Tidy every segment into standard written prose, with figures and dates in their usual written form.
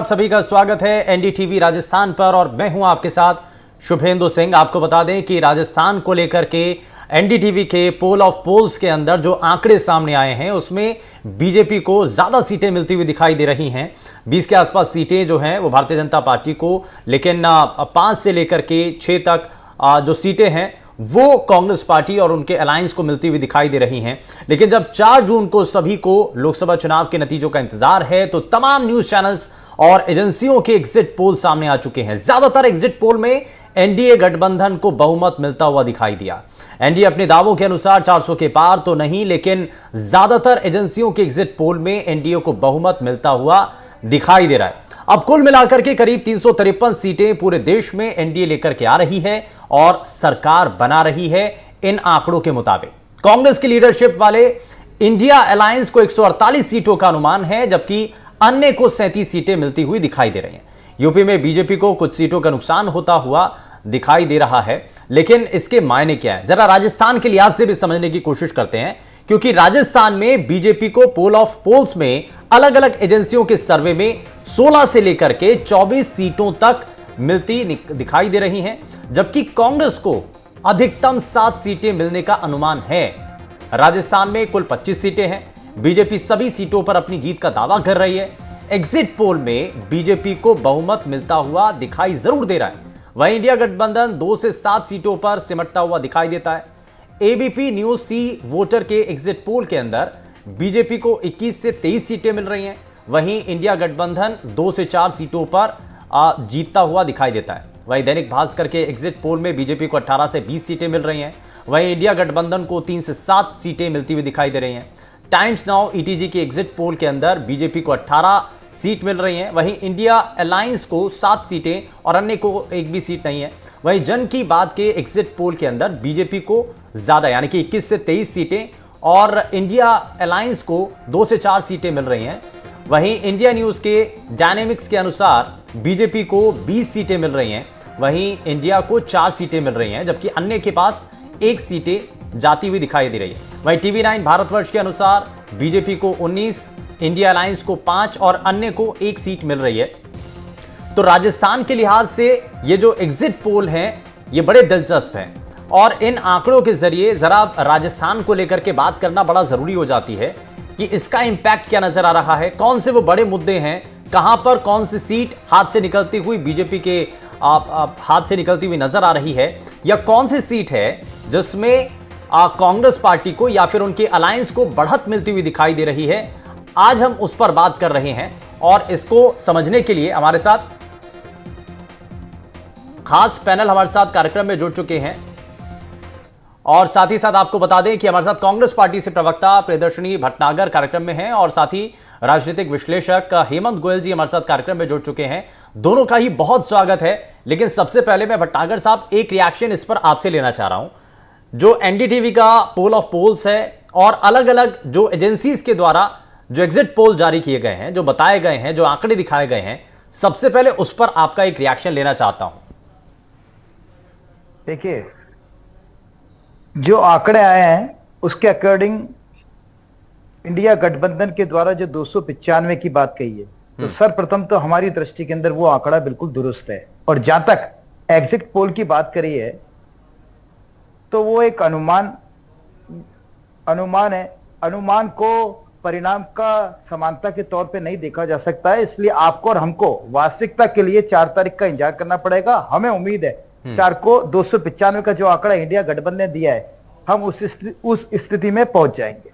आप सभी का स्वागत है एनडीटीवी राजस्थान पर और मैं हूं आपके साथ शुभेंदु सिंह। आपको बता दें कि राजस्थान को लेकर के एनडीटीवी के पोल ऑफ पोल्स के अंदर जो आंकड़े सामने आए हैं उसमें बीजेपी को ज्यादा सीटें मिलती हुई दिखाई दे रही हैं। 20 के आसपास सीटें जो हैं वो भारतीय जनता पार्टी को, लेकिन 5 से लेकर के 6 तक जो सीटें हैं वो कांग्रेस पार्टी और उनके अलायंस को मिलती हुई दिखाई दे रही हैं। लेकिन जब 4 जून को सभी को लोकसभा चुनाव के नतीजों का इंतजार है तो तमाम न्यूज चैनल्स और एजेंसियों के एग्जिट पोल सामने आ चुके हैं। ज्यादातर एग्जिट पोल में एनडीए गठबंधन को बहुमत मिलता हुआ दिखाई दिया। एनडीए अपने दावों के अनुसार 400 के पार तो नहीं, लेकिन ज्यादातर एजेंसियों के एग्जिट पोल में एनडीए को बहुमत मिलता हुआ दिखाई दे रहा है। अब कुल मिलाकर के करीब 353 सीटें पूरे देश में एनडीए लेकर के आ रही है और सरकार बना रही है। इन आंकड़ों के मुताबिक कांग्रेस की लीडरशिप वाले इंडिया अलायंस को 148 सीटों का अनुमान है, जबकि अन्य को 37 सीटें मिलती हुई दिखाई दे रही हैं। यूपी में बीजेपी को कुछ सीटों का नुकसान होता हुआ दिखाई दे रहा है, लेकिन इसके मायने क्या है जरा राजस्थान के लिहाज से भी समझने की कोशिश करते हैं, क्योंकि राजस्थान में बीजेपी को पोल ऑफ पोल्स में अलग अलग एजेंसियों के सर्वे में 16 से लेकर के 24 सीटों तक मिलती दिखाई दे रही हैं, जबकि कांग्रेस को अधिकतम 7 सीटें मिलने का अनुमान है। राजस्थान में कुल 25 सीटें हैं। बीजेपी सभी सीटों पर अपनी जीत का दावा कर रही है। एग्जिट पोल में बीजेपी को बहुमत मिलता हुआ दिखाई जरूर दे रहा है, वहीं इंडिया गठबंधन 2 से 7 सीटों पर सिमटता हुआ दिखाई देता है। एबीपी न्यूज सी वोटर के एग्जिट पोल के अंदर बीजेपी को 21 से 23 सीटें मिल रही हैं, वहीं इंडिया गठबंधन 2 से 4 सीटों पर जीतता हुआ दिखाई देता है। वहीं दैनिक भास्कर के एग्जिट पोल में बीजेपी को 18 से 20 सीटें मिल रही हैं, वहीं इंडिया गठबंधन को 3 से 7 सीटें मिलती हुई दिखाई दे रही हैं। टाइम्स नाउ ईटीजी के एग्जिट पोल के अंदर बीजेपी को 18 सीट मिल रही हैं, वहीं इंडिया अलायंस को 7 सीटें और अन्य को एक भी सीट नहीं है। वहीं जन की बात के एग्जिट पोल के अंदर बीजेपी को ज्यादा यानी कि 21 से 23 सीटें और इंडिया अलायंस को 2 से 4 सीटें मिल रही हैं। वहीं इंडिया न्यूज के डायनेमिक्स के अनुसार बीजेपी को 20 सीटें मिल रही हैं, वहीं इंडिया को 4 सीटें मिल रही हैं, जबकि अन्य के पास 1 सीटें जाती हुई दिखाई दे रही है। वहीं टीवी 9 भारतवर्ष के अनुसार बीजेपी को 19, इंडिया अलायंस को 5 और अन्य को 1 सीट मिल रही है। तो राजस्थान के लिहाज से ये जो एग्जिट पोल हैं ये बड़े दिलचस्प हैं और इन आंकड़ों के जरिए जरा राजस्थान को लेकर के बात करना बड़ा जरूरी हो जाती है कि इसका इंपैक्ट क्या नजर आ रहा है, कौन से वो बड़े मुद्दे हैं, कहां पर कौन सी सीट हाथ से निकलती हुई बीजेपी के हाथ से निकलती हुई नजर आ रही है, या कौन सी सीट है जिसमें कांग्रेस पार्टी को या फिर उनके अलायंस को बढ़त मिलती हुई दिखाई दे रही है। आज हम उस पर बात कर रहे हैं और इसको समझने के लिए हमारे साथ खास पैनल हमारे साथ कार्यक्रम में जुड़ चुके हैं और साथ ही साथ आपको बता दें कि हमारे साथ कांग्रेस पार्टी से प्रवक्ता प्रियदर्शनी भटनागर कार्यक्रम में हैं और साथ ही राजनीतिक विश्लेषक हेमंत गोयल जी हमारे साथ कार्यक्रम में जुड़ चुके हैं। दोनों का ही बहुत स्वागत है। लेकिन सबसे पहले मैं भटनागर साहब एक रिएक्शन इस पर आपसे लेना चाह रहा हूं। जो एनडीटीवी का पोल ऑफ पोल्स है और अलग अलग जो एजेंसीज के द्वारा जो एग्जिट पोल जारी किए गए हैं, जो बताए गए हैं, जो आंकड़े दिखाए गए हैं, सबसे पहले उस पर आपका एक रिएक्शन लेना चाहता हूं। देखिए, जो आंकड़े आए हैं उसके अकॉर्डिंग इंडिया गठबंधन के द्वारा जो 295 की बात कही है, तो सर्वप्रथम तो हमारी दृष्टि के अंदर वो आंकड़ा बिल्कुल दुरुस्त है। और जहां तक एग्जिट पोल की बात करी है तो वो एक अनुमान है। अनुमान को परिणाम का समानता के तौर पे नहीं देखा जा सकता है, इसलिए आपको और हमको वास्तविकता के लिए 4 तारीख का इंतजार करना पड़ेगा। हमें उम्मीद है 4 को 295 का जो आंकड़ा इंडिया गठबंधन ने दिया है, हम उस स्थिति में पहुंच जाएंगे।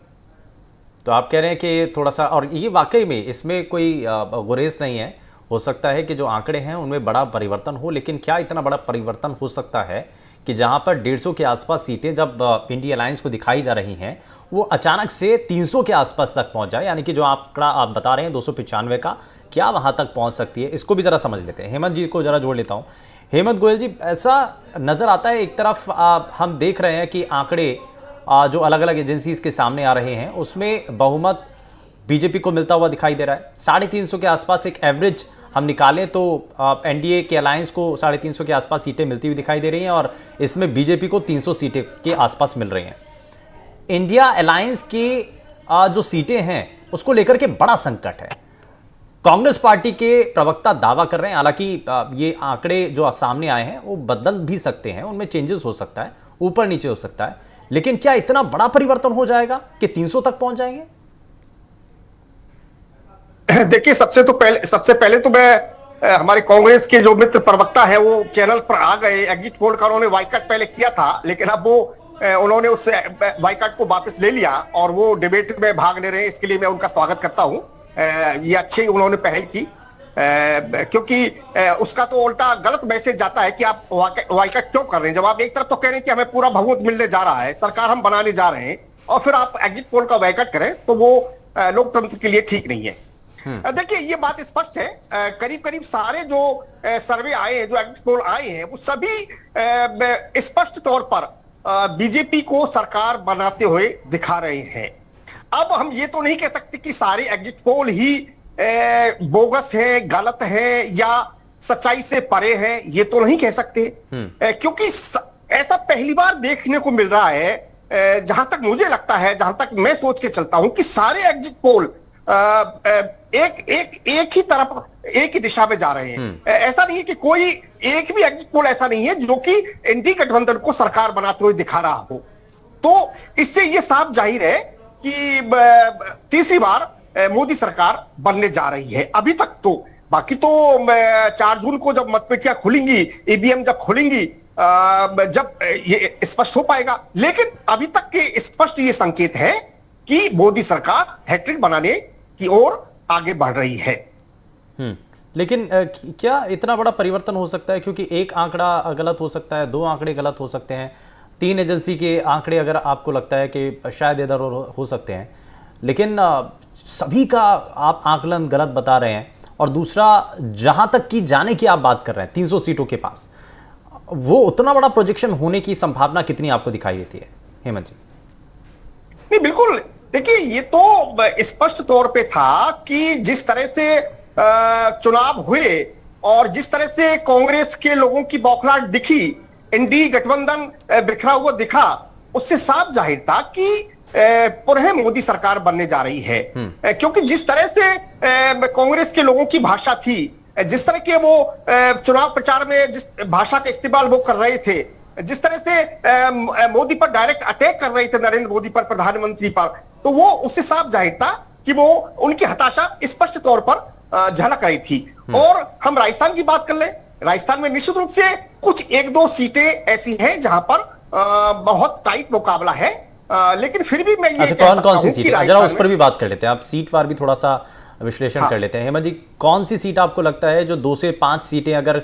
तो आप कह रहे हैं कि थोड़ा सा, और ये वाकई में इसमें कोई गुरेज नहीं है, हो सकता है कि जो आंकड़े हैं उनमें बड़ा परिवर्तन हो, लेकिन क्या इतना बड़ा परिवर्तन हो सकता है कि जहां पर 150 के आसपास सीटें जब इंडिया अलायंस को दिखाई जा रही हैं वो अचानक से 300 के आसपास तक पहुंच जाए, यानी कि जो आंकड़ा आप बता रहे हैं 295 का, क्या वहां तक पहुंच सकती है? इसको भी जरा समझ लेते हैं। हेमंत जी को जरा जोड़ लेता हूं। हेमंत गोयल जी, ऐसा नजर आता है एक तरफ हम देख रहे हैं कि आंकड़े जो अलग अलग एजेंसीज के सामने आ रहे हैं उसमें बहुमत बीजेपी को मिलता हुआ दिखाई दे रहा है। 350 के आसपास एक एवरेज हम निकालें तो एनडीए के अलायंस को 350 के आसपास सीटें मिलती हुई दिखाई दे रही हैं और इसमें बीजेपी को 300 सीटें के आसपास मिल रही हैं। इंडिया अलायंस की जो सीटें हैं उसको लेकर के बड़ा संकट है। कांग्रेस पार्टी के प्रवक्ता दावा कर रहे हैं, हालांकि ये आंकड़े जो सामने आए हैं वो बदल भी सकते हैं, उनमें चेंजेस हो सकता है, ऊपर नीचे हो सकता है, लेकिन क्या इतना बड़ा परिवर्तन हो जाएगा कि 300 तक पहुंच जाएंगे? देखिए, सबसे पहले तो मैं हमारे कांग्रेस के जो मित्र प्रवक्ता है वो चैनल पर आ गए। एग्जिट पोल का उन्होंने बायकॉट पहले किया था, लेकिन अब वो उन्होंने उस बायकॉट को वापस ले लिया और वो डिबेट में भाग ले रहे हैं। इसके लिए मैं उनका स्वागत करता हूं। ये अच्छी उन्होंने पहल की, क्योंकि उसका तो उल्टा गलत मैसेज जाता है कि आप बायकॉट क्यों कर रहे हैं, जब आप एक तरफ तो कह रहे हैं कि हमें पूरा बहुमत मिलने जा रहा है, सरकार हम बनाने जा रहे हैं, और फिर आप एग्जिट पोल का बायकॉट करें, तो वो लोकतंत्र के लिए ठीक नहीं है। देखिए, ये बात स्पष्ट है। करीब करीब सारे जो सर्वे आए हैं, जो एग्जिट पोल आए हैं, वो सभी स्पष्ट तौर पर बीजेपी को सरकार बनाते हुए दिखा रहे हैं। अब हम ये तो नहीं कह सकते कि सारे एग्जिट पोल ही बोगस है, गलत है या सच्चाई से परे है, ये तो नहीं कह सकते, क्योंकि ऐसा पहली बार देखने को मिल रहा है। जहां तक मुझे लगता है, जहां तक मैं सोच के चलता हूं, कि सारे एग्जिट पोल एक ही तरफ, एक ही दिशा में जा रहे हैं। ऐसा नहीं है कि कोई एक भी एग्जिट पोल ऐसा नहीं है जो कि एनडीए गठबंधन को सरकार बनाते हुए दिखा रहा हो। तो इससे यह साफ जाहिर है कि तीसरी बार मोदी सरकार बनने जा रही है। अभी तक तो, बाकी तो 4 जून को जब मतपेटियां खुलेंगी, ईवीएम जब खुलेंगी, जब ये स्पष्ट हो पाएगा। लेकिन अभी तक के स्पष्ट ये संकेत है कि मोदी सरकार हैट्रिक बनाने की ओर आगे बढ़ रही है। लेकिन क्या इतना बड़ा परिवर्तन हो सकता है? क्योंकि एक आंकड़ा गलत हो सकता है, 2 आंकड़े गलत हो सकते हैं, 3 एजेंसी के आंकड़े अगर आपको लगता है कि शायद इधर हो सकते हैं, लेकिन सभी का आप आकलन गलत बता रहे हैं। और दूसरा, जहां तक की जाने की आप बात कर रहे हैं 300 सीटों के पास, वो उतना बड़ा प्रोजेक्शन होने की संभावना कितनी आपको दिखाई देती है, हेमंत जी? नहीं, बिल्कुल। देखिए, ये तो स्पष्ट तौर पे था कि जिस तरह से चुनाव हुए और जिस तरह से कांग्रेस के लोगों की बौखलाहट दिखी, एनडीए गठबंधन बिखरा हुआ दिखा, उससे साफ जाहिर था कि पुनः मोदी सरकार बनने जा रही है। क्योंकि जिस तरह से कांग्रेस के लोगों की भाषा थी, जिस तरह के वो चुनाव प्रचार में जिस भाषा का इस्तेमाल वो कर रहे थे, जिस तरह से मोदी पर डायरेक्ट अटैक कर रहे थे, नरेंद्र मोदी पर, प्रधानमंत्री पर, तो वो उससे साफ जाहिर था कि वो उनकी हताशा स्पष्ट तौर पर झलक रही थी। और हम राजस्थान की बात कर ले, राजस्थान में निश्चित रूप से कुछ 1-2 सीटें ऐसी हैं जहां पर बहुत टाइट मुकाबला है, लेकिन फिर भी मैं ये कौन कौन सी सीट, जरा उस पर भी बात कर लेते हैं। आप सीट पर भी थोड़ा सा विश्लेषण कर लेते हैं। हेमंत जी, कौन सी सीट आपको लगता है जो 2 से 5 सीटें अगर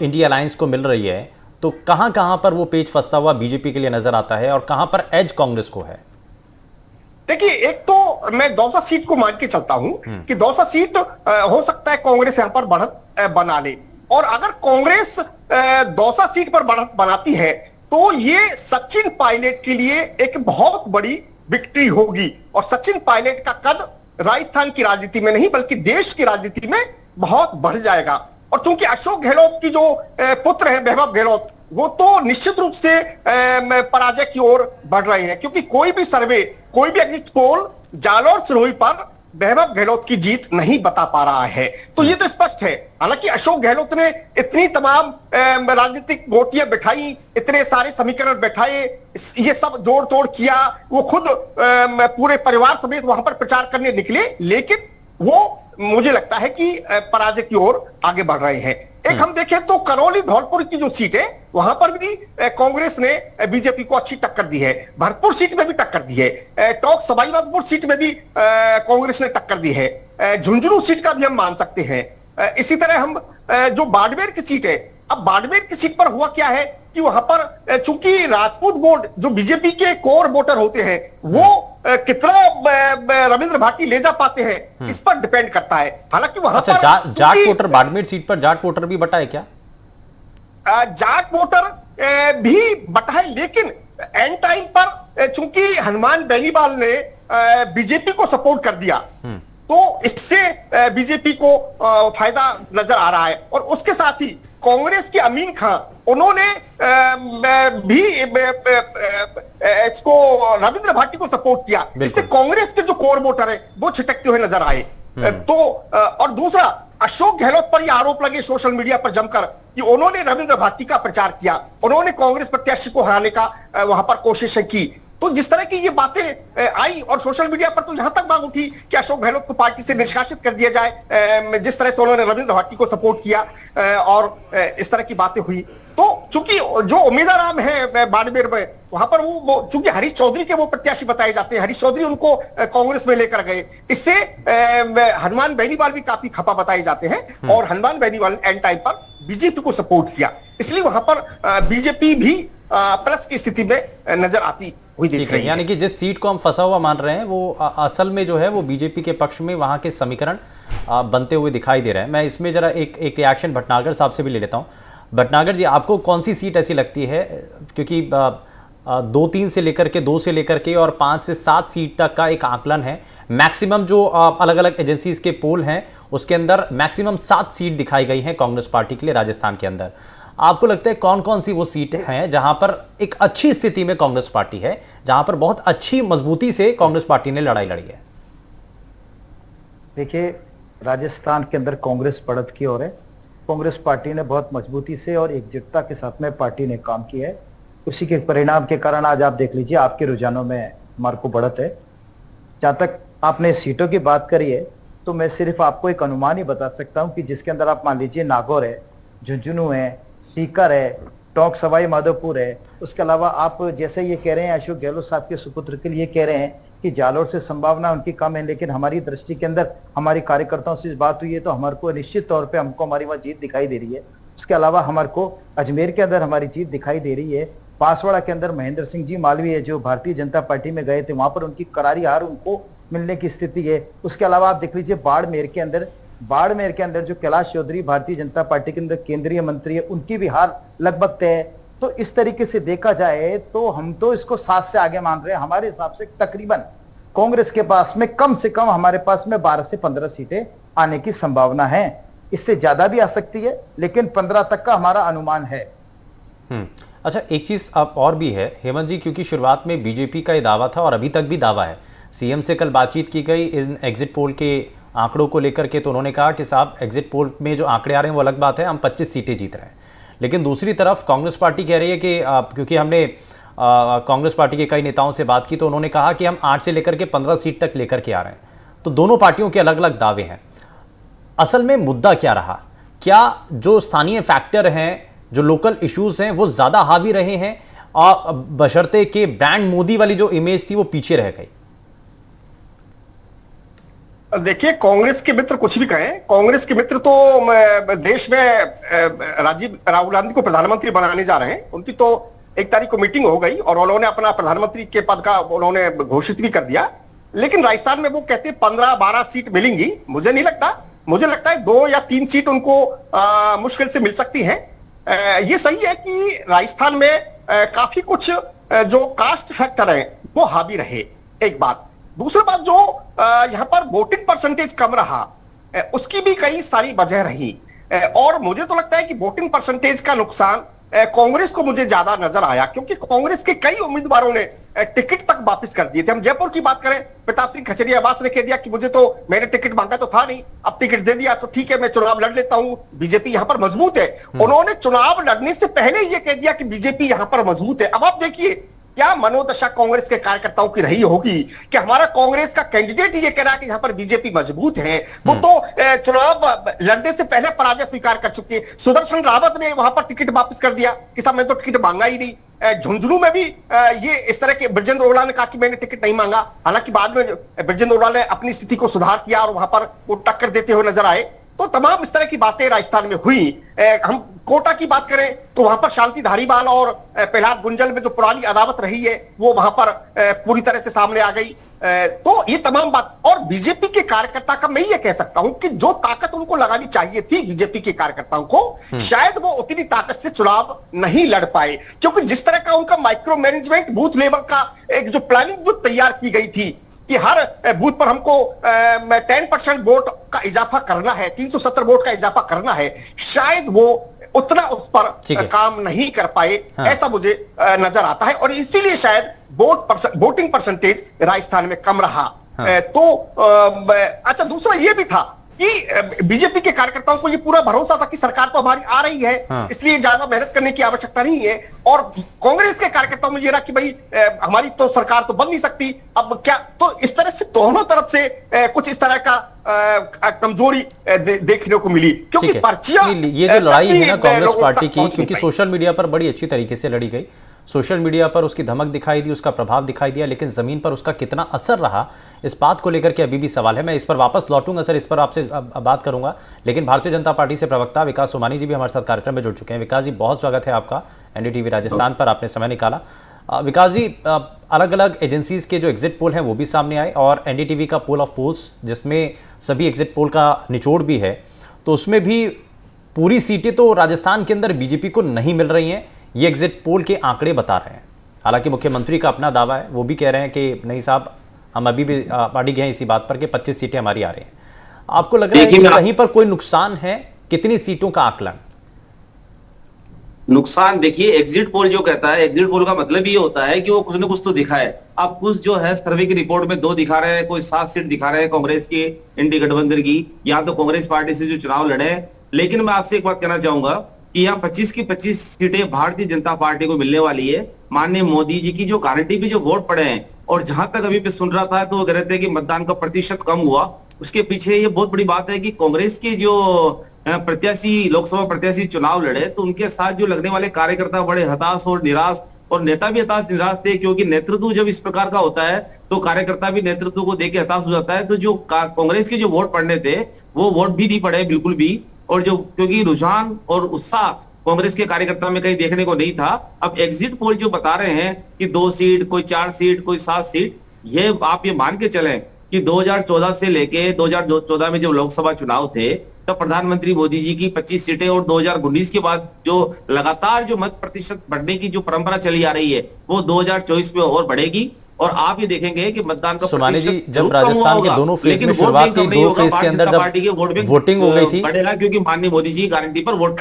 इंडिया अलायंस को मिल रही है, तो कहां कहां पर वो पेच फंसता हुआ बीजेपी के लिए नजर आता है और कहां पर एज कांग्रेस को है? देखिए, एक तो मैं दौसा सीट को मान के चलता हूं कि दौसा सीट हो सकता है कांग्रेस यहां पर बढ़त बना ले, और अगर कांग्रेस दौसा सीट पर बढ़त बनाती है तो ये सचिन पायलट के लिए एक बहुत बड़ी विक्ट्री होगी। और सचिन पायलट का कद राजस्थान की राजनीति में नहीं बल्कि देश की राजनीति में बहुत बढ़ जाएगा। और चूंकि अशोक गहलोत की जो पुत्र है वैभव गहलोत, वो तो निश्चित रूप से पराजय की ओर बढ़ रहे हैं, क्योंकि कोई भी सर्वे, कोई भी एग्जिट पोल जालोर सिरोही पर वैभव गहलोत की जीत नहीं बता पा रहा है। तो ये तो स्पष्ट है। हालांकि अशोक गहलोत ने इतनी तमाम राजनीतिक गोटियां बैठाई, इतने सारे समीकरण बैठाए, ये सब जोड़ तोड़ किया, वो खुद पूरे परिवार समेत वहां पर प्रचार करने निकले, लेकिन वो मुझे लगता है कि पराजय की ओर आगे बढ़ रहे हैं। एक हम देखें तो करौली धौलपुर की जो सीट है, वहां पर भी कांग्रेस ने बीजेपी को अच्छी टक्कर दी है। भरतपुर सीट में भी टक्कर दी है। टोंक सवाईमाधोपुर सीट में भी कांग्रेस ने टक्कर दी है। झुंझुनू सीट का भी हम मान सकते हैं। इसी तरह हम जो बाड़मेर की सीट है, अब बाड़मेर की सीट पर हुआ क्या है कि वहां पर चूंकि राजपूत बोर्ड जो बीजेपी के कोर वोटर होते हैं, वो कितना रविंद्र भाटी ले जा पाते हैं, इस पर डिपेंड करता है। हालांकि वहां पर जाट वोटर, बाड़मेर सीट पर जाट वोटर भी बटा है क्या? जाट वोटर भी बटा है, लेकिन एंड टाइम पर चूंकि हनुमान बेनीवाल ने बीजेपी को सपोर्ट कर दिया, तो इससे बीजेपी को फायदा नजर आ रहा है। और उसके साथ ही कांग्रेस के अमीन खान, उन्होंने भी इसको रविंद्र भाटी को सपोर्ट किया। इससे कांग्रेस के जो कोर वोटर है वो छिटकते हुए नजर आए। तो और दूसरा, अशोक गहलोत पर यह आरोप लगे सोशल मीडिया पर जमकर कि उन्होंने रविंद्र भाटी का प्रचार किया, उन्होंने कांग्रेस प्रत्याशी को हराने का वहां पर कोशिशें की। तो जिस तरह की ये बातें आई और सोशल मीडिया पर तो यहां तक मांग उठी कि अशोक गहलोत को पार्टी से निष्कासित कर दिया जाए, जिस तरह से उन्होंने रविंद्र भाटी को सपोर्ट किया और इस तरह की बातें हुई। तो चूंकि जो उम्मीदवार है बाड़मेर में, वहां पर वो चूंकि हरीश चौधरी के वो प्रत्याशी बताए जाते हैं, हरीश चौधरी उनको कांग्रेस में लेकर गए, इससे हनुमान बेनीवाल भी काफी खपा बताए जाते हैं और हनुमान बेनीवाल एंड टाइम पर बीजेपी को सपोर्ट किया, इसलिए वहां पर बीजेपी भी प्लस की स्थिति में नजर आती हुई दिख रही है। यानी कि जिस सीट को हम फंसा हुआ मान रहे हैं वो असल में जो है वो बीजेपी के पक्ष में वहां के समीकरण बनते हुए दिखाई दे रहे हैं। मैं इसमें जरा एक रिएक्शन भटनागर साहब से भी ले लेता हूं। भटनागर जी, आपको कौन सी सीट ऐसी लगती है, क्योंकि 2-3 से लेकर के 2 से लेकर के और 5 से 7 सीट तक का एक आकलन है, मैक्सिमम जो अलग अलग एजेंसीज के पोल हैं उसके अंदर मैक्सिमम 7 सीट दिखाई गई हैं कांग्रेस पार्टी के लिए राजस्थान के अंदर। आपको लगता है कौन कौन सी वो सीट हैं जहां पर एक अच्छी स्थिति में कांग्रेस पार्टी है, जहां पर बहुत अच्छी मजबूती से कांग्रेस पार्टी ने लड़ाई लड़ी है? देखिए, राजस्थान के अंदर कांग्रेस बढ़त की ओर है। कांग्रेस पार्टी ने बहुत मजबूती से और एकजुटता के साथ में पार्टी ने काम किया है। उसी के परिणाम के कारण आज आप देख लीजिए आपके रुझानों में हमारे को बढ़त है। जहां तक आपने सीटों की बात करी है तो मैं सिर्फ आपको एक अनुमान ही बता सकता हूं कि जिसके अंदर आप मान लीजिए नागौर है, झुंझुनू है, सीकर है, टोंक सवाई माधोपुर है। उसके अलावा आप जैसे ये कह रहे हैं अशोक गहलोत साहब के सुपुत्र के लिए कह रहे हैं कि जालोर से संभावना उनकी कम है, लेकिन हमारी दृष्टि के अंदर हमारी कार्यकर्ताओं से बात हुई है तो हमारे को निश्चित तौर पे हमको हमारी वहां जीत दिखाई दे रही है। उसके अलावा हमारे को अजमेर के अंदर हमारी जीत दिखाई दे रही है। बांसवाड़ा के अंदर महेंद्र सिंह जी मालवीय जो भारतीय जनता पार्टी में गए थे, वहां पर उनकी करारी हार उनको मिलने की स्थिति है। उसके अलावा आप देख लीजिए बाड़मेर के अंदर जो कैलाश चौधरी भारतीय जनता पार्टी के अंदर केंद्रीय मंत्री है, उनकी भी हार लगभग तय है। तो इस तरीके से देखा जाए तो हम तो इसको 7 से आगे मान रहे हैं। हमारे हिसाब से तकरीबन कांग्रेस के पास में कम से कम हमारे पास में 12 से 15 सीटें आने की संभावना है। इससे ज्यादा भी आ सकती है, लेकिन 15 तक का हमारा अनुमान है। अच्छा, एक चीज अब और भी है हेमंत जी, क्योंकि शुरुआत में बीजेपी का ये दावा था और अभी तक भी दावा है, सीएम से कल बातचीत की गई इन एग्जिट पोल के आंकड़ों को लेकर के, तो उन्होंने कहा कि साहब एग्जिट पोल में जो आंकड़े आ रहे हैं वो अलग बात है, हम 25 सीटें जीत रहे हैं। लेकिन दूसरी तरफ कांग्रेस पार्टी कह रही है कि क्योंकि हमने कांग्रेस पार्टी के कई नेताओं से बात की तो उन्होंने कहा कि हम 8 से लेकर के 15 सीट तक लेकर के आ रहे हैं। तो दोनों पार्टियों के अलग अलग दावे हैं। असल में मुद्दा क्या रहा? क्या जो स्थानीय फैक्टर हैं, जो लोकल इश्यूज हैं, वो ज्यादा हावी रहे हैं और बशर्ते के ब्रांड मोदी वाली जो इमेज थी वो पीछे रह गई? देखिए, कांग्रेस के मित्र कुछ भी कहें, कांग्रेस के मित्र तो देश में राहुल गांधी को प्रधानमंत्री बनाने जा रहे हैं। उनकी तो 1 तारीख को मीटिंग हो गई और उन्होंने अपना प्रधानमंत्री के पद का उन्होंने घोषित भी कर दिया। लेकिन राजस्थान में वो कहते हैं 15-12 सीट मिलेंगी। मुझे नहीं लगता, मुझे लगता है 2 या 3 सीट उनको मुश्किल से मिल सकती है। ये सही है कि राजस्थान में काफी कुछ जो कास्ट फैक्टर है वो हावी रहे, एक बात। दूसरी बात, जो यहाँ पर वोटिंग परसेंटेज कम रहा, उसकी भी कई सारी वजह रही। और मुझे तो लगता है कि वोटिंग परसेंटेज का नुकसान कांग्रेस को मुझे ज्यादा नजर आया, क्योंकि कांग्रेस के कई उम्मीदवारों ने टिकट तक वापस कर दिए थे। हम जयपुर की बात करें, प्रताप सिंह खचरियावास ने कह दिया कि मुझे तो, मैंने टिकट मांगा तो था नहीं, अब टिकट दे दिया तो ठीक है, मैं चुनाव लड़ लेता हूं। बीजेपी यहां पर मजबूत है। उन्होंने चुनाव लड़ने से पहले ये कह दिया कि बीजेपी यहां पर मजबूत है। अब आप देखिए क्या मनोदशा कांग्रेस के कार्यकर्ताओं की रही होगी कि हमारा कांग्रेस का कैंडिडेट ये कह रहा है कि यहां पर बीजेपी मजबूत है। वो तो चुनाव लड़ने से पहले पराजय स्वीकार कर चुके हैं। सुदर्शन रावत ने वहां पर टिकट वापस कर दिया कि साहब मैं तो टिकट मांगा ही नहीं। झुंझुनू में भी ये इस तरह के बृजेंद्र ओराला ने कहा कि मैंने टिकट नहीं मांगा। हालांकि बाद में बृजेंद्र ओराला ने अपनी स्थिति को सुधार किया और वहां पर वो टक्कर देते हुए नजर आए। तो तमाम इस तरह की बातें राजस्थान में हुई। हम कोटा की बात करें तो वहां पर शांति धारीवाल और प्रहलाद गुंजल में जो पुरानी अदावत रही है वो वहां पर पूरी तरह से सामने आ गई। तो ये तमाम बात, और बीजेपी के कार्यकर्ता का मैं ये कह सकता हूं कि जो ताकत उनको लगानी चाहिए थी बीजेपी के कार्यकर्ताओं को, शायद वो उतनी ताकत से चुनाव नहीं लड़ पाए, क्योंकि जिस तरह का उनका माइक्रो मैनेजमेंट बूथ लेवल का एक जो प्लानिंग जो तैयार की गई थी कि हर बूथ पर हमको 10% वोट का इजाफा करना है, 370 वोट का इजाफा करना है, शायद वो उतना उस पर काम नहीं कर पाए। हाँ। ऐसा मुझे नजर आता है और इसीलिए शायद वोटिंग परसेंटेज राजस्थान में कम रहा। हाँ। अच्छा, दूसरा ये भी था कि बीजेपी के कार्यकर्ताओं को ये पूरा भरोसा था कि सरकार तो हमारी आ रही है, हाँ। इसलिए ज्यादा मेहनत करने की आवश्यकता नहीं है। और कांग्रेस के कार्यकर्ताओं में ये रहा कि भाई हमारी तो सरकार तो बन नहीं सकती, अब क्या। तो इस तरह से दोनों तरफ से कुछ इस तरह का कमजोरी देखने को मिली, क्योंकि ठीक है। पर्चियां ये जो लड़ाई है ना कांग्रेस लोगों पार्टी तक की, पहुंच नहीं क्योंकि पाई। सोशल मीडिया पर बड़ी अच्छी तरीके से लड़ी गई, सोशल मीडिया पर उसकी धमक दिखाई दी, उसका प्रभाव दिखाई दिया, लेकिन जमीन पर उसका कितना असर रहा इस बात को लेकर के अभी भी सवाल है। मैं इस पर वापस लौटूंगा सर, इस पर आपसे बात करूंगा, लेकिन भारतीय जनता पार्टी से प्रवक्ता विकास सोमानी जी भी हमारे साथ कार्यक्रम में जुड़ चुके हैं। विकास जी, बहुत स्वागत है आपका एनडीटीवी राजस्थान पर, आपने समय निकाला। विकास जी, अलग अलग एजेंसीज के जो एग्जिट पोल हैं वो भी सामने आए और एनडीटीवी का पोल ऑफ पोल्स जिसमें सभी एग्जिट पोल का निचोड़ भी है, तो उसमें भी पूरी सीटें तो राजस्थान के अंदर बीजेपी को नहीं मिल रही हैं, ये एग्जिट पोल के आंकड़े बता रहे हैं। हालांकि मुख्यमंत्री का अपना दावा है, वो भी कह रहे हैं कि नहीं साहब, हम अभी भी अड़ी गए हैं इसी बात पर कि 25 सीटें हमारी आ रही हैं। आपको लग रहा है कि कहीं पर कोई नुकसान है? कितनी सीटों का आकलन? नुकसान देखिए, एग्जिट पोल जो कहता है, एग्जिट पोल का मतलब ये होता है कि वो कुछ ना कुछ तो दिखाए। अब कुछ जो है सर्वे की रिपोर्ट में 2 दिखा रहे हैं, कोई 7 सीट दिखा रहे हैं कांग्रेस की, इंडी गठबंधन की, या तो कांग्रेस पार्टी से जो चुनाव लड़े। लेकिन मैं आपसे एक बात कहना चाहूंगा कि यहाँ 25 की 25 सीटें भारतीय जनता पार्टी को मिलने वाली है। माननीय मोदी जी की जो गारंटी पे जो वोट पड़े हैं, और जहां तक अभी पे सुन रहा था तो वो कह रहे थे कि मतदान का प्रतिशत कम हुआ, उसके पीछे ये बहुत बड़ी बात है कि कांग्रेस के जो प्रत्याशी, लोकसभा प्रत्याशी चुनाव लड़े, तो उनके साथ जो लगने वाले कार्यकर्ता बड़े हताश और निराश, और नेता भी हताश निराश थे, क्योंकि नेतृत्व जब इस प्रकार का होता है तो कार्यकर्ता भी नेतृत्व को देख के हताश हो जाता है। तो जो कांग्रेस के जो वोट पड़ने थे वो वोट भी नहीं पड़े बिल्कुल भी, और जो क्योंकि रुझान और उत्साह कांग्रेस के कार्यकर्ता में कहीं देखने को नहीं था। अब एग्जिट पोल जो बता रहे हैं कि 2 सीट, कोई 4 सीट, कोई 7 सीट, ये आप ये मान के चलें कि 2014 से लेके 2014 में जब लोकसभा चुनाव थे तब प्रधानमंत्री मोदी जी की 25 सीटें, और 2019 के बाद जो लगातार जो मत प्रतिशत बढ़ने की जो परंपरा चली आ रही है वो 2024 में और बढ़ेगी। और आप ये देखेंगे कि मतदान का सोमानी जी, जब राजस्थान के दोनों फेज में शुरुआत की, 2 फेज के अंदर जब वोटिंग हो गई थी, बढ़ेगा क्योंकि माननीय मोदी जी की गारंटी पर वोट।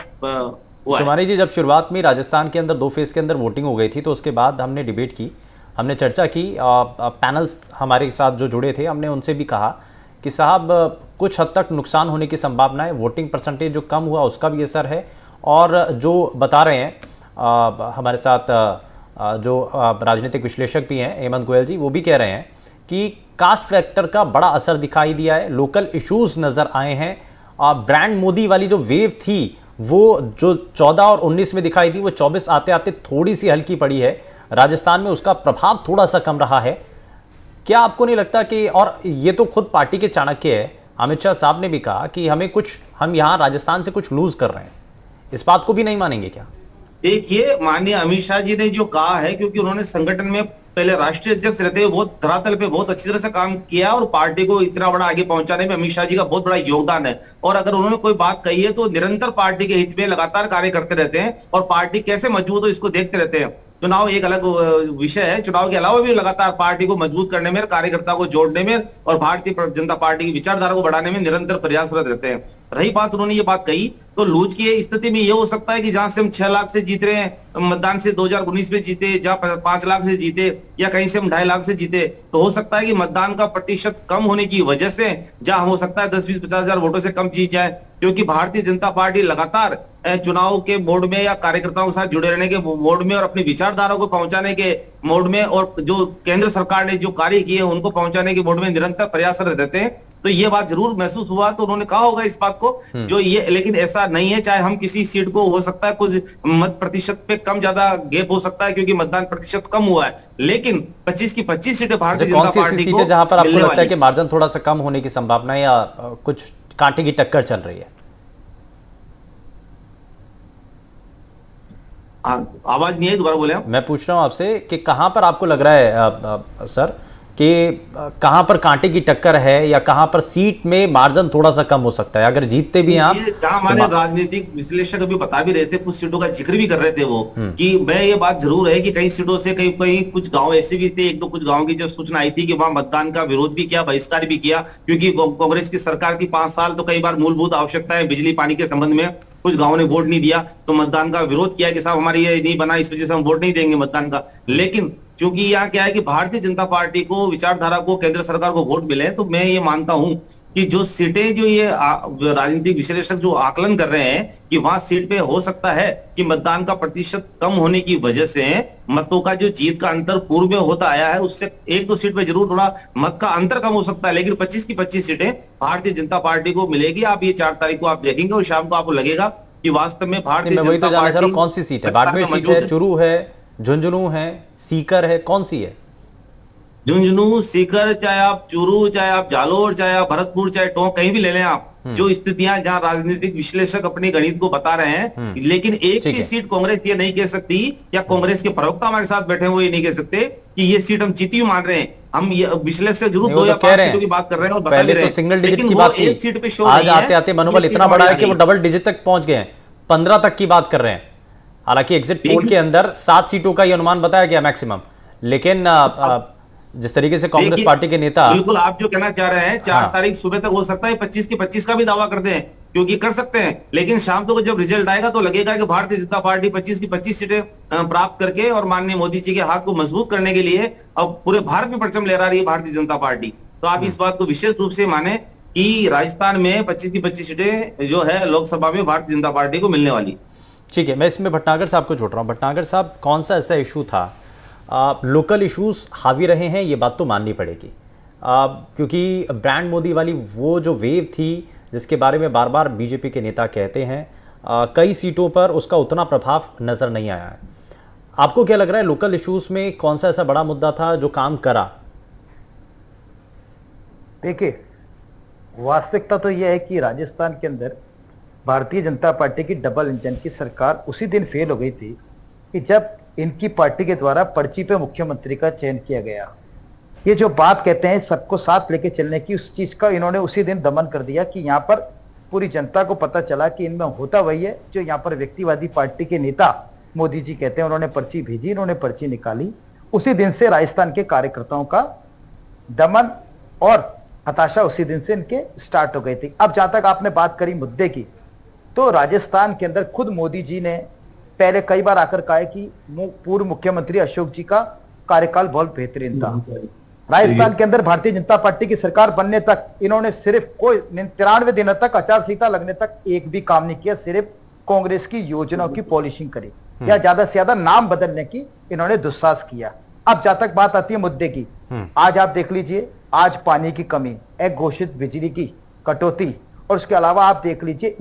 सोमानी जी, जब शुरुआत में राजस्थान के अंदर 2 फेज के अंदर वोटिंग हो गई थी, तो उसके बाद हमने डिबेट की, हमने चर्चा की, पैनल्स हमारे साथ जो जुड़े थे, हमने उनसे भी कहा कि साहब कुछ हद तक नुकसान होने की संभावना है, वोटिंग परसेंटेज जो कम हुआ उसका भी असर है, और जो बता रहे हैं हमारे साथ जो राजनीतिक विश्लेषक भी हैं हेमंत गोयल जी, वो भी कह रहे हैं कि कास्ट फैक्टर का बड़ा असर दिखाई दिया है, लोकल इश्यूज नज़र आए हैं। ब्रांड मोदी वाली जो वेव थी वो जो 14 और 19 में दिखाई दी, वो 24 आते आते थोड़ी सी हल्की पड़ी है, राजस्थान में उसका प्रभाव थोड़ा सा कम रहा है। क्या आपको नहीं लगता कि, और ये तो खुद पार्टी के चाणक्य है, अमित शाह साहब ने भी कहा कि हम यहाँ राजस्थान से कुछ लूज कर रहे हैं, इस बात को भी नहीं मानेंगे क्या? देखिए, माननीय अमित शाह जी ने जो कहा है, क्योंकि उन्होंने संगठन में पहले राष्ट्रीय अध्यक्ष रहते हुए बहुत धरातल पे बहुत अच्छी तरह से काम किया, और पार्टी को इतना बड़ा आगे पहुंचाने में अमित शाह जी का बहुत बड़ा योगदान है। और अगर उन्होंने कोई बात कही है तो निरंतर पार्टी के हित में लगातार कार्य करते रहते हैं, और पार्टी कैसे मजबूत हो इसको देखते रहते हैं। चुनाव एक अलग विषय है, चुनाव के अलावा भी लगातार पार्टी को मजबूत करने में, कार्यकर्ता को जोड़ने में और भारतीय जनता पार्टी की विचारधारा को बढ़ाने में निरंतर प्रयासरत रहते हैं। रही बात, उन्होंने ये बात कही तो लूज की स्थिति में ये हो सकता है कि जहां से हम 6 लाख से जीत रहे हैं मतदान से, 2019 में जीते, जहां 5 लाख से जीते, या कहीं से हम 2.5 लाख से जीते, तो हो सकता है कि मतदान का प्रतिशत कम होने की वजह से जहां हो सकता है 10-20-50 हजार वोटों से कम जीत जाए, क्योंकि भारतीय जनता पार्टी लगातार चुनाव के मोड में या कार्यकर्ताओं के साथ जुड़े रहने के मोड में और अपनी विचारधारा को पहुंचाने के मोड में, और जो केंद्र सरकार ने जो कार्य किए उनको पहुंचाने के मोड में निरंतर प्रयासरत रहते हैं। तो ये बात जरूर महसूस हुआ, तो उन्होंने कहा होगा इस बात को जो ये, लेकिन ऐसा नहीं है। चाहे हम किसी सीट को, हो सकता है कुछ मत प्रतिशत पे कम ज्यादा गैप हो सकता है क्योंकि मतदान प्रतिशत कम हुआ है, लेकिन 25 की 25 सीटें भारतीय जनता पार्टी को जहां पर आपको लगता है कि मार्जिन थोड़ा सा कम होने की संभावना है या कुछ कांटे की टक्कर चल रही है? आवाज नहीं है, दोबारा बोले आप। मैं पूछ रहा हूं आपसे कि कहां पर आपको लग रहा है सर कि कहां पर कांटे की टक्कर है, या कहां पर सीट में मार्जिन थोड़ा सा कम हो सकता है अगर जीतते भी हैं आप? जहां हमारे राजनीतिक विश्लेषक अभी बता भी रहे थे, कुछ सीटों का जिक्र भी कर रहे थे वो, कि मैं ये बात जरूर है कि कई सीटों से कहीं कुछ गांव ऐसे भी थे, 1-2 कुछ गांव की जो सूचना आई थी कि वहां मतदान का विरोध भी किया, बहिष्कार भी किया, क्योंकि कांग्रेस की सरकार की 5 साल तो कई बार मूलभूत आवश्यकताएं बिजली पानी के संबंध में कुछ गांवों ने वोट नहीं दिया, तो मतदान का विरोध किया कि साहब हमारी ये नहीं बना, इस वजह से हम वोट नहीं देंगे मतदान का। लेकिन क्योंकि यहाँ क्या है कि भारतीय जनता पार्टी को, विचारधारा को, केंद्र सरकार को वोट मिले, तो मैं ये मानता हूं कि जो सीटें, जो ये राजनीतिक विश्लेषक जो आकलन कर रहे हैं कि वहां सीट पे हो सकता है कि मतदान का प्रतिशत कम होने की वजह से मतों का जो जीत का अंतर पूर्व में होता आया है, उससे एक दो सीट पे जरूर थोड़ा मत का अंतर कम हो सकता है, लेकिन 25 की 25 सीटें भारतीय जनता पार्टी को मिलेगी। आप ये 4 तारीख को आप देखेंगे और शाम को आपको लगेगा कि वास्तव में भारतीय जनता पार्टी, कौन सी सीट है? बाड़मेर सीट है, चुरू है, झुंझुनू है, सीकर है, कौन सी है? झुंझुनू, सीकर, चाहे आप चूरू, चाहे आप जालोर, चाहे आप भरतपुर, चाहे टोंक, कहीं भी ले लें आप, जो स्थितियां जहां राजनीतिक विश्लेषक अपने गणित को बता रहे हैं, लेकिन एक भी सीट कांग्रेस ये नहीं कह सकती, या कांग्रेस के प्रवक्ता हमारे साथ बैठे हुए ये नहीं कह सकते कि ये सीट हम जीती हुई मान रहे हैं। हम ये विश्लेषक जरूर 2 या 5 सीटों की बात कर रहे हैं और बता भी रहे हैं, सिंगल डिजिट की बात की, एक सीट पे शो आज आते आते मनोबल इतना बड़ा है कि वो डबल डिजिट तक पहुंच गए हैं, 15 तक की बात कर रहे हैं। हालांकि एग्जिट पोल के अंदर 7 सीटों का ये अनुमान बताया गया मैक्सिमम, लेकिन जिस तरीके से कांग्रेस पार्टी के नेता, बिल्कुल आप जो कहना चाह रहे हैं 4 तारीख सुबह तक हो सकता है 25 की 25 का भी दावा करते हैं, क्योंकि कर सकते हैं, लेकिन शाम को जब रिजल्ट आएगा तो लगेगा कि भारतीय जनता पार्टी 25 की 25 सीटें प्राप्त करके और माननीय मोदी जी के हाथ को मजबूत करने के लिए अब पूरे भारत में परचम लहरा रही है भारतीय जनता पार्टी। तो आप इस बात को विशेष रूप से माने कि राजस्थान में 25 की 25 सीटें जो है लोकसभा में भारतीय जनता पार्टी को मिलने वाली। ठीक है, मैं इसमें भटनागर साहब को जोड़ रहा हूं। भटनागर साहब, कौन सा ऐसा इशू था, लोकल इश्यूज हावी रहे हैं, ये बात तो माननी पड़ेगी, क्योंकि ब्रांड मोदी वाली वो जो वेव थी जिसके बारे में बार बार बीजेपी के नेता कहते हैं, कई सीटों पर उसका उतना प्रभाव नजर नहीं आया है। आपको क्या लग रहा है, लोकल इश्यूज में कौन सा ऐसा बड़ा मुद्दा था जो काम करा? देखिए, वास्तविकता तो यह है कि राजस्थान के अंदर भारतीय जनता पार्टी की डबल इंजन की सरकार उसी दिन फेल हो गई थी कि जब इनकी पार्टी के द्वारा पर्ची पे मुख्यमंत्री का चयन किया गया। ये जो बात कहते हैं सबको साथ लेके चलने की, उस चीज का इन्होंने उसी दिन दमन कर दिया कि यहाँ पर पूरी जनता को पता चला कि इनमें होता वही है जो यहाँ पर व्यक्तिवादी पार्टी के नेता मोदी जी कहते हैं। उन्होंने पर्ची भेजी, इन्होंने पर्ची निकाली, उसी दिन से राजस्थान के कार्यकर्ताओं का दमन और हताशा उसी दिन से इनके स्टार्ट हो गई थी। अब जहां तक आपने बात करी मुद्दे की, तो राजस्थान के अंदर खुद मोदी जी ने पहले कई बार आकर कहा है कि पूर्व मुख्यमंत्री अशोक जी का कार्यकाल बहुत बेहतरीन था। राजस्थान के अंदर भारतीय जनता पार्टी की सरकार बनने तक इन्होंने सिर्फ कोई 93 दिनों तक, आचार संहिता लगने तक एक भी काम नहीं किया, सिर्फ कांग्रेस की योजनाओं की पॉलिशिंग करी या ज्यादा से ज्यादा नाम बदलने की इन्होंने दुस्साहस किया। अब जहां तक बात आती है मुद्दे की, आज आप देख लीजिए, आज पानी की कमी, एक घोषित बिजली की कटौती, और उसके अलावा आप देख लीजिए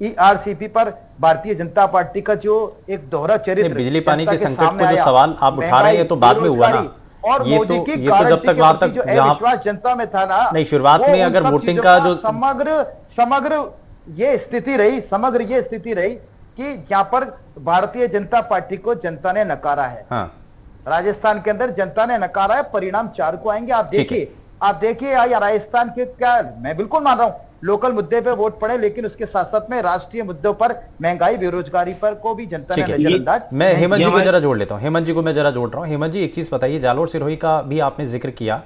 ईआरसीपी पर भारतीय जनता पार्टी का जो एक दोहरा चरित्र, बिजली पानी के संकट को जो सवाल आप उठा रहे हैं तो बाद में हुआ ना, और ये तो जब तक वहां तक विश्वास जनता में था ना, नहीं, शुरुआत में अगर वोटिंग का जो समग्र ये स्थिति रही कि यहाँ पर भारतीय जनता पार्टी को जनता ने नकारा है। हाँ। राजस्थान के अंदर जनता ने नकारा है, परिणाम 4 को आएंगे। आप देखिए राजस्थान के, क्या मैं बिल्कुल मान रहा हूं लोकल मुद्दे पे वोट पड़े, लेकिन उसके साथ साथ में राष्ट्रीय मुद्दों पर, महंगाई, बेरोजगारी पर को भी जनता ने नजरअंदाज। मैं हेमंत जी को जरा जोड़ लेता हूं, हेमंत जी को मैं जरा जोड़ रहा हूं। हेमंत जी, एक चीज बताइए, जालोर सिरोही का भी आपने जिक्र किया,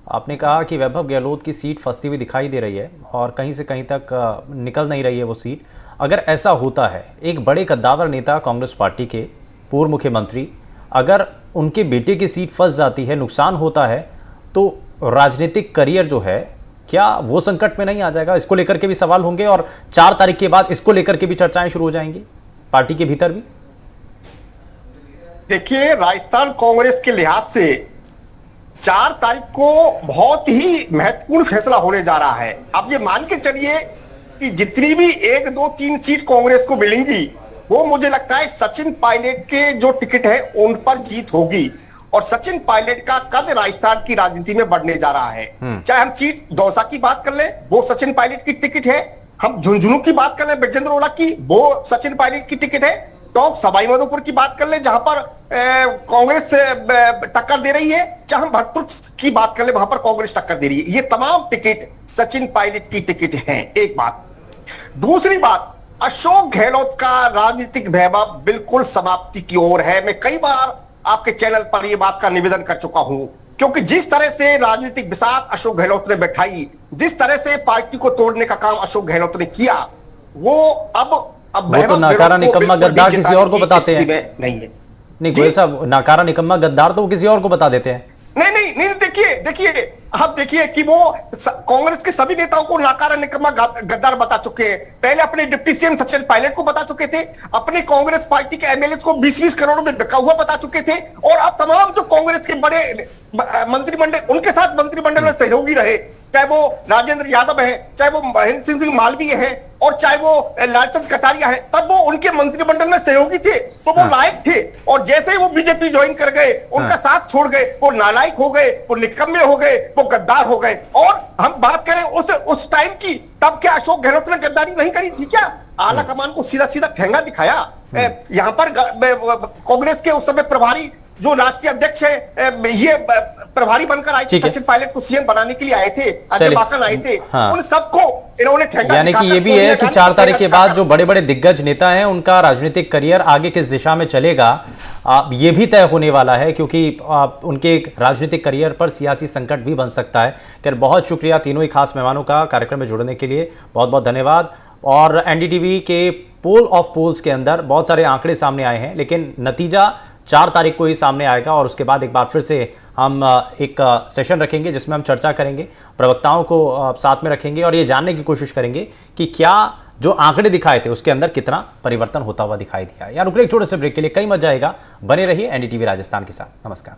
आपने कहा कि वैभव गहलोत की सीट फंसती हुई दिखाई दे रही है और कहीं से कहीं तक निकल नहीं रही है वो सीट। अगर ऐसा होता है, एक बड़े कद्दावर नेता कांग्रेस पार्टी के पूर्व मुख्यमंत्री, अगर उनके बेटे की सीट फंस जाती है, नुकसान होता है, तो राजनीतिक करियर जो है क्या वो संकट में नहीं आ जाएगा? इसको लेकर के भी सवाल होंगे और 4 तारीख के बाद इसको लेकर के भी चर्चाएं शुरू हो जाएंगी पार्टी के भीतर भी। देखिए, राजस्थान कांग्रेस के लिहाज से 4 तारीख को बहुत ही महत्वपूर्ण फैसला होने जा रहा है। अब ये मान के चलिए कि जितनी भी 1, 2, 3 सीट कांग्रेस को मिलेंगी, वो मुझे लगता है सचिन पायलट के जो टिकट है उन पर जीत होगी, और सचिन पायलट का कद राजस्थान की राजनीति में बढ़ने जा रहा है। चाहे हम सीट दौसा की बात कर ले, वो सचिन पायलट की टिकट है, हम झुंझुनू की बात कर ले बृजेंद्र ओला की, वो सचिन पायलट की टिकट है, टोंक सवाईमाधोपुर की बात कर ले जहां पर कांग्रेस टक्कर दे रही है, चाहे हम भरतपुर की बात कर ले वहां पर कांग्रेस टक्कर दे रही है। ये तमाम टिकट सचिन पायलट की टिकट है, एक बात। दूसरी बात, अशोक गहलोत का राजनीतिक वैभव बिल्कुल समाप्ति की ओर है। मैं कई बार आपके चैनल पर यह बात का निवेदन कर चुका हूं, क्योंकि जिस तरह से राजनीतिक बिसात अशोक गहलोत ने बैठाई, जिस तरह से पार्टी को तोड़ने का काम अशोक गहलोत ने किया, वो अब वो तो नाकारा निकम्मा गद्दार किसी और को बताते हैं, नहीं है। नहीं गोयल साहब, नाकारा, निकम्मा, गद्दार तो वो किसी और को बता देते हैं। नहीं नहीं नहीं, देखिए आप देखिए कि वो कांग्रेस के सभी नेताओं को नाकारा, निकम्मा, गद्दार बता चुके हैं। पहले अपने डिप्टी सीएम सचिन पायलट को बता चुके थे, अपने कांग्रेस पार्टी के एमएलए को 20-20 करोड़ में बिका हुआ बता चुके थे, और अब तमाम जो कांग्रेस के बड़े मंत्रिमंडल, उनके साथ मंत्रिमंडल में सहयोगी रहे, चाहे वो राजेंद्र यादव है, चाहे वो महेंद्र सिंह मालवीय है, और चाहे वो लालचंद कटारिया है, तब वो उनके मंत्रिमंडल में सहयोगी थे, तो वो लायक थे। और जैसे ही वो बीजेपी ज्वाइन कर गए, उनका साथ छोड़ गए, वो नालायक हो गए, वो निकम्मे हो गए, वो गद्दार हो गए। और हम बात करें उस टाइम की, तब क्या अशोक गहलोत ने गद्दारी नहीं करी थी क्या? आला कमान को सीधा सीधा ठेंगा दिखाया। यहाँ पर कांग्रेस के उस समय प्रभारी जो राष्ट्रीय अध्यक्ष है, ये प्रभारी बनकर आए थे, सचिन पायलट को सीएम बनाने के लिए आए थे, अजय माकन आए थे, उन सबको इन्होंने ठेंगा, यानी कि ये भी है कि 4 तारीख के बाद जो बड़े बड़े दिग्गज नेता हैं उनका राजनीतिक करियर आगे किस दिशा में चलेगा ये भी तय होने वाला है, क्योंकि उनके राजनीतिक करियर पर सियासी संकट भी बन सकता है। खैर, बहुत शुक्रिया तीनों ही खास मेहमानों का कार्यक्रम में जुड़ने के लिए, बहुत बहुत धन्यवाद। और एनडीटीवी के पोल ऑफ पोल्स के अंदर बहुत सारे आंकड़े सामने आए हैं, लेकिन नतीजा 4 तारीख को ही सामने आएगा, और उसके बाद एक बार फिर से हम एक सेशन रखेंगे जिसमें हम चर्चा करेंगे, प्रवक्ताओं को साथ में रखेंगे और ये जानने की कोशिश करेंगे कि क्या जो आंकड़े दिखाए थे उसके अंदर कितना परिवर्तन होता हुआ दिखाई दिया। यार रुक रहे एक छोटे से ब्रेक के लिए, कई मजा आएगा, बने रहिए एनडीटीवी राजस्थान के साथ। नमस्कार।